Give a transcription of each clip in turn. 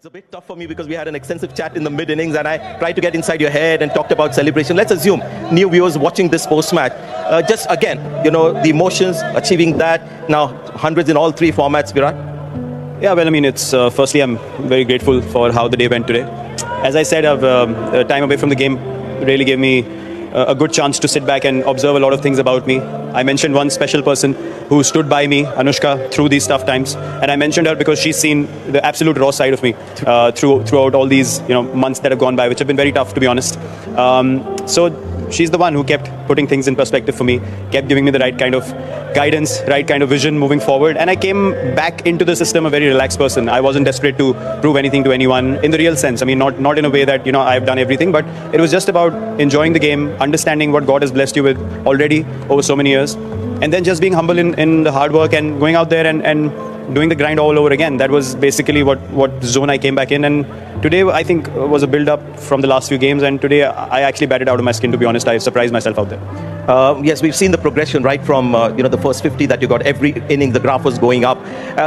It's a bit tough for me because we had an extensive chat in the mid-innings and I tried to get inside your head and talked about celebration. Let's assume new viewers watching this post-match, just again, the emotions, achieving that, now hundreds in all three formats, Virat. Yeah, well, I mean, it's firstly, I'm very grateful for how the day went today. As I said, time away from the game really gave me a good chance to sit back and observe a lot of things about me. I mentioned one special person who stood by me, Anushka, through these tough times. And I mentioned her because she's seen the absolute raw side of me throughout all these months that have gone by, which have been very tough, to be honest. So she's the one who kept putting things in perspective for me, kept giving me the right kind of guidance, right kind of vision moving forward. And I came back into the system a very relaxed person. I wasn't desperate to prove anything to anyone in the real sense. I mean, not in a way that, I've done everything, but it was just about enjoying the game, understanding what God has blessed you with already over so many years, and then just being humble in the hard work and going out there and doing the grind all over again. That was basically what zone I came back in. And today, I think, was a build-up from the last few games. And today, I actually batted out of my skin, to be honest. I surprised myself out there. Yes, we've seen the progression right from the first 50 that you got. Every inning, the graph was going up.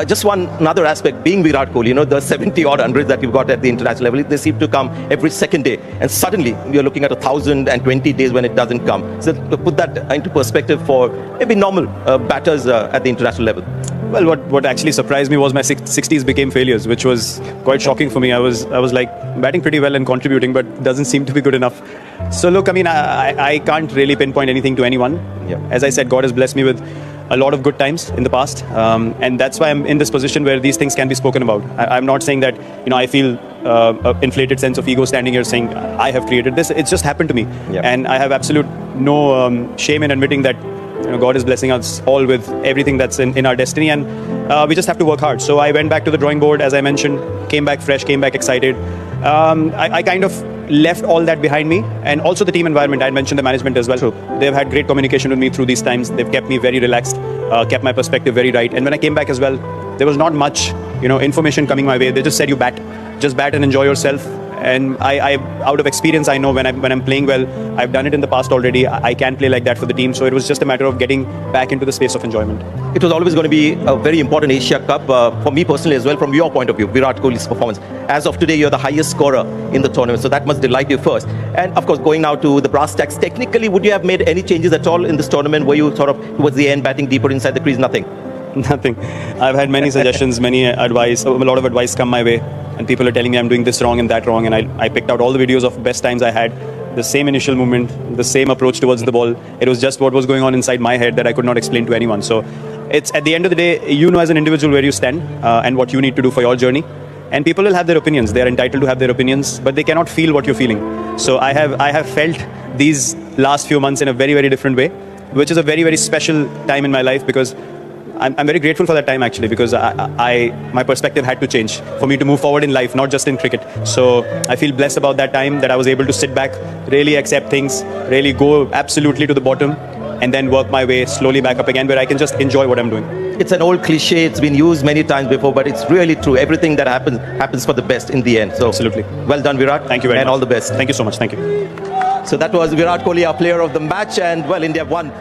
Just another aspect, being Virat Kohli, the 70-odd hundreds that you've got at the international level, they seem to come every second day. And suddenly, you're looking at 1,020 days when it doesn't come. So to put that into perspective for maybe normal batters at the international level. Well, what actually surprised me was my 60s became failures, which was quite shocking for me. I was like batting pretty well and contributing, but doesn't seem to be good enough. So look, I mean, I can't really pinpoint anything to anyone. Yeah. As I said, God has blessed me with a lot of good times in the past, and that's why I'm in this position where these things can be spoken about. I'm not saying that I feel an inflated sense of ego standing here saying I have created this. It's just happened to me, yeah. And I have absolute no shame in admitting that God is blessing us all with everything that's in our destiny, and we just have to work hard. So I went back to the drawing board, as I mentioned, came back fresh, came back excited. I kind of left all that behind me, and also the team environment. I mentioned the management as well. True. They've had great communication with me through these times. They've kept me very relaxed, kept my perspective very right. And when I came back as well, there was not much information coming my way. They just said, you just bat and enjoy yourself. And I out of experience, I know when I'm playing well, I've done it in the past already. I can play like that for the team. So it was just a matter of getting back into the space of enjoyment. It was always going to be a very important Asia Cup for me personally as well. From your point of view, Virat Kohli's performance. As of today, you're the highest scorer in the tournament. So that must delight you first. And of course, going now to the brass tacks, technically, would you have made any changes at all in this tournament? Were you sort of towards the end batting deeper inside the crease? Nothing? Nothing. I've had many suggestions, many advice, a lot of advice come my way. And people are telling me I'm doing this wrong and that wrong. And I picked out all the videos of best times I had. The same initial movement, the same approach towards the ball. It was just what was going on inside my head that I could not explain to anyone. So it's at the end of the day, as an individual where you stand and what you need to do for your journey. And people will have their opinions. They are entitled to have their opinions, but they cannot feel what you're feeling. So I have felt these last few months in a very, very different way, which is a very, very special time in my life because I'm very grateful for that time actually, because my perspective had to change for me to move forward in life, not just in cricket. So I feel blessed about that time that I was able to sit back, really accept things, really go absolutely to the bottom, and then work my way slowly back up again where I can just enjoy what I'm doing. It's an old cliche, it's been used many times before, but it's really true. Everything that happens for the best in the end. So absolutely. Well done, Virat. Thank you very much. And all the best. Thank you so much. Thank you. So that was Virat Kohli, our player of the match, and well, India won.